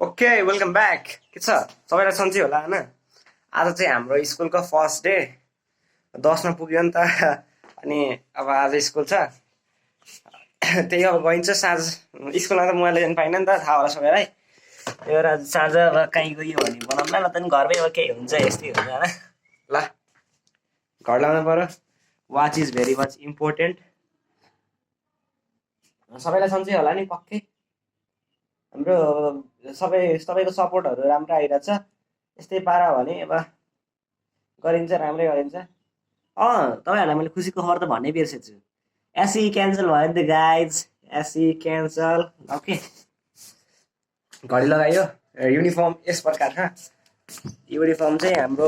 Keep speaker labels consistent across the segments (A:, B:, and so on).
A: Okay welcome back. के छ सबैलाई सन्चै होला होइन। आज चाहिँ हाम्रो स्कुलको फर्स्ट डे 10मा पुग्यो नि त अनि अब आज स्कुल छ त्यही अब गइन्छ साँझ स्कुलमा त मोबाइल जानु पाइन नि त थाहा होला सबैलाई। त्यही भएर आज साँझ अब कहीँ गयो भने बनाउँला न त घरमै अब केही हुन्छ यस्तै हुन्छ होइन। ल घर ल्याउनु पऱ्यो। Watch is very much important. सबैलाई सन्चै होला नि पक्कै। हाम्रो सबैको सपोर्टहरू राम्रो आइरहेछ। यस्तै पारा भने अब गरिन्छ, राम्रै गरिन्छ। तपाईँहरूलाई मैले खुसीको खबर त भन्नै बिर्सेछु। एसई क्यान्सल भयो नि त गाइज, एसई क्यान्सल। ओके घडी लगायो। युनिफर्म यस प्रकार छ। युनिफर्म चाहिँ हाम्रो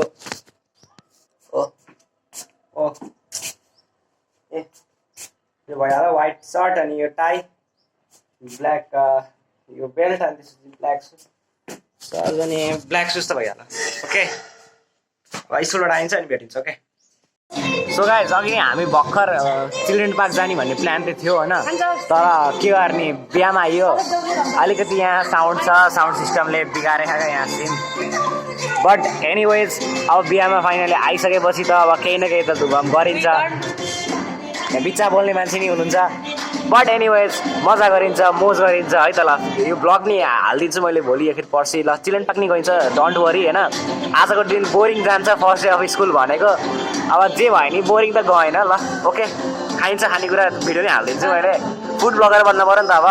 A: यो भइहाल्यो। व्हाइट सर्ट अनि यो टाई, ब्ल्याक यो बेल्ट अनि त्यसपछि ब्ल्याक सुज अनि ब्ल्याक सुज त भइहाल्यो। ओके अब स्कुलबाट आइन्छ अनि भेटिन्छ। ओके सो गाइज अघि नै हामी भर्खर चिल्ड्रेन पार्क जाने भन्ने प्लान त थियो होइन, तर के गर्ने बिहामा आइयो। अलिकति यहाँ साउन्ड छ, साउन्ड सिस्टमले बिगारेको यहाँ सिन। बट एनिवेज अब बिहामा फाइनली आइसकेपछि त अब केही न केही त धुमधाम गरिन्छ। यहाँ बिच्चा बोल्ने मान्छे नि हुनुहुन्छ। बट एनिवेज मजा गरिन्छ, मोज गरिन्छ है त। ल यो ब्लग नि हालिदिन्छु मैले भोलि या फिर पर्सि। ल चिल्ड्रेन पार्क नि गइन्छ, डोन्ट वरी होइन। आजको दिन बोरिङ जान्छ, फर्स्ट डे अफ स्कुल भनेको। अब जे भयो नि बोरिङ त गएन। ल ओके खाइन्छ, खानेकुरा भिडियो नै हालिदिन्छु मैले। फुड ब्लगर बन्न पऱ्यो नि त अब।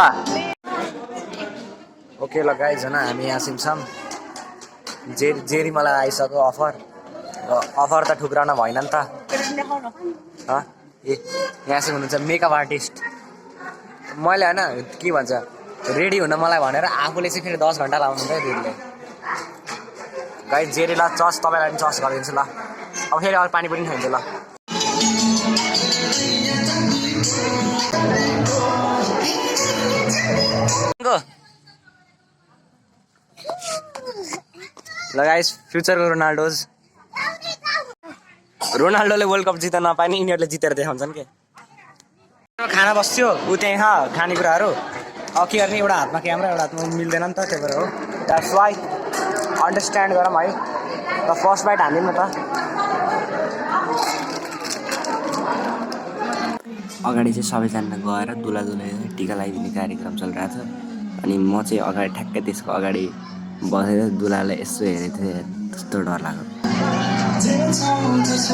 A: ओके ल गाइज होइन हामी यहाँ सिमसाम जेरी मलाई आइसक्यो अफर। अफर त ठुक्राउन भएन नि त। ए यहाँ चाहिँ हुनुहुन्छ मेकअप आर्टिस्ट। मैले होइन के भन्छ रेडी हुन मलाई भनेर आफूले चाहिँ फेरि 10 घन्टा लाउनु थियो दिदीले। गाइज जेरी ल चस तपाईँलाई पनि चस गरिदिन्छु। ल अब फेरि अरू पानी पनि खाइन्छ। ल गाइज फ्युचरको रोनाल्डोले वर्ल्ड कप जित्न नपाने यिनीहरूले जितेर देखाउँछन् के। खाना बस्यो ऊ त्यहाँ खानेकुराहरू। अब के गर्ने, एउटा हातमा क्यामेरा एउटा हातमा मिल्दैन नि त, त्यही भएर हो। द्याट्स वाइ अन्डरस्ट्यान्ड गरौँ है। र फर्स्ट बाइट हाल्दिउँ न त।
B: अगाडि चाहिँ सबैजना गएर दुलादुलै टिका लगाइदिने कार्यक्रम चलिरहेको छ। अनि म चाहिँ अगाडि ठ्याक्कै त्यसको अगाडि बसेर दुलालाई यसो हेरेको थिएँ। त्यस्तो डर लाग्यो।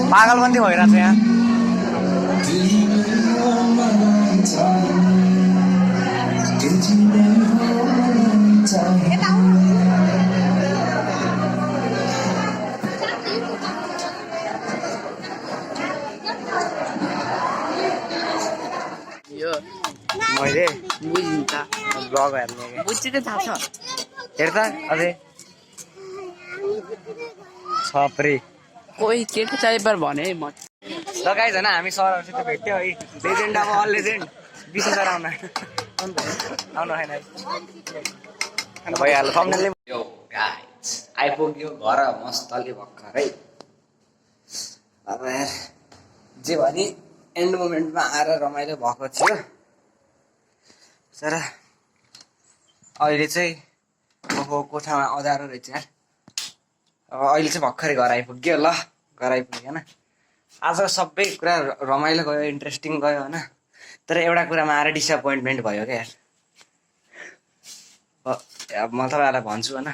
A: पागलबन्दी भइरहेको छ यहाँ। मैले
C: बुझिन्छ
A: ब्लग हेर्ने
C: बुझ्छु त थाहा छ।
A: हेर त अझै छपरी
C: कोही केटो चाहिए भने म
A: लगाइज होइन। हामी सरहरूसित भेट्यो है। लेजेन्ड अब अल लेजेन्ड विशेष सर आउनु होइन भइहाल्यो। थम्बनेलले यो गाइज आइपुग्यो घर मस्तले भर्खरै। अब जे भने एन्ड मोमेन्टमा आएर रमाइलो भएको थियो, तर अहिले चाहिँ ओहो कोठामा अँध्यारो रहेछ यार। अब अहिले चाहिँ भर्खरै घर आइपुग्यो। ल घर आइपुग्यो होइन। आजको सबै कुरा रमाइलो गयो, इन्ट्रेस्टिङ गयो होइन। तर एउटा कुरामा आएर डिसएपोइन्टमेन्ट भयो क्या यार। अब म तपाईँहरूलाई भन्छु होइन,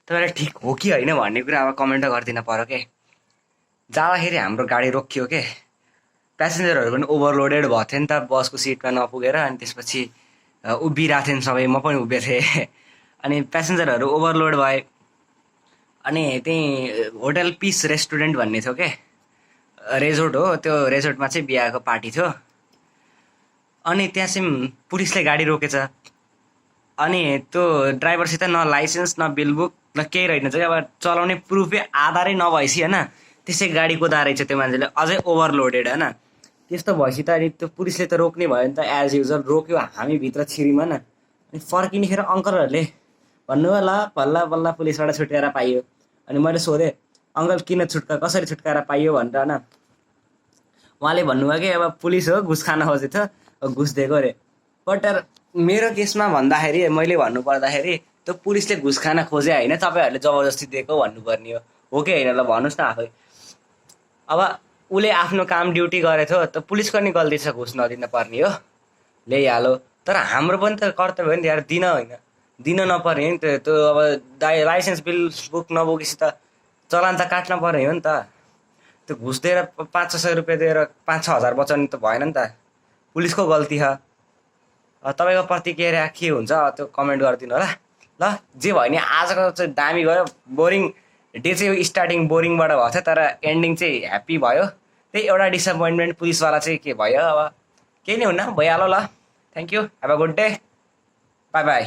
A: तपाईँलाई ठिक हो कि होइन भन्ने कुरा अब कमेन्ट गरिदिनु पऱ्यो के। जाँदाखेरि हाम्रो गाडी रोकियो के, प्यासेन्जरहरू पनि ओभरलोडेड भएको थियो नि त बसको सिटमा नपुगेर। अनि त्यसपछि उभिरहेको थियो नि सबै, म पनि उभिएको थिएँ। अनि प्यासेन्जरहरू ओभरलोड भए। अनि त्यहीँ होटल पिस रेस्टुरेन्ट भन्ने थियो के, रेजोर्ट हो त्यो। रेजोर्टमा चाहिँ बिहाको पार्टी थियो। अनि त्यहाँ चाहिँ पुलिसले गाडी रोकेछ। अनि त्यो ड्राइभरसित न लाइसेन्स न बिल बुक न केही रहेनछ क्या। अब चलाउने प्रुफै आधारै नभएपछि होइन त्यसै गाडी कुदाएर रहेछ त्यो मान्छेले, अझै ओभरलोडेड होइन। त्यस्तो भएपछि त अनि त्यो पुलिसले त रोक्ने भयो नि त। एज युजल रोक्यो, हामी भित्र छिरिमा न। अनि फर्किनेखेर अङ्कलहरूले भन्नुभयो ल बल्ल बल्ल पुलिसबाट छुटकारा पाइयो। अनि मैले सोधेँ अङ्कल किन कसरी छुटकारा पाइयो भनेर होइन। उहाँले भन्नुभयो कि अब पुलिस हो, घुस खान खोजेको थियो, घुस दिएको अरे। बट मेरो केसमा भन्दाखेरि मैले भन्नु पर्दाखेरि त्यो पुलिसले घुस खान खोजे होइन, तपाईँहरूले जबरजस्ती दिएको भन्नुपर्ने हो कि होइन? ल भन्नुहोस् न आफै। अब उसले आफ्नो काम ड्युटी गरेको थियो, त पुलिसको नि गल्ती छ घुस नदिन पर्ने हो, ल्याइहाल्यो। तर हाम्रो पनि त कर्तव्य हो नि त यार, दिन नपर्ने हो नि त। त्यो अब लाइसेन्स बिल बुक नबोकेपछि त चलान त काट्न पर्ने हो नि त। त्यो घुस दिएर 500-600 रुपियाँ दिएर 5-6 हजार बचाउने त भएन नि त, पुलिसको गल्ती छ। तपाईँको प्रतिक्रिया के हुन्छ त्यो कमेन्ट गरिदिनु होला। ल जे भयो नि आजको चाहिँ दामी गयो, बोरिङ डे चाहिँ स्टार्टिङ बोरिङबाट भएको थियो, तर एन्डिङ चाहिँ ह्याप्पी भयो। त्यही एउटा डिसएपोइन्टमेन्ट पुलिसवाला चाहिँ के भयो, अब केही नै हुन्न, भइहाल्यो। ल thank you, have a good day, by by.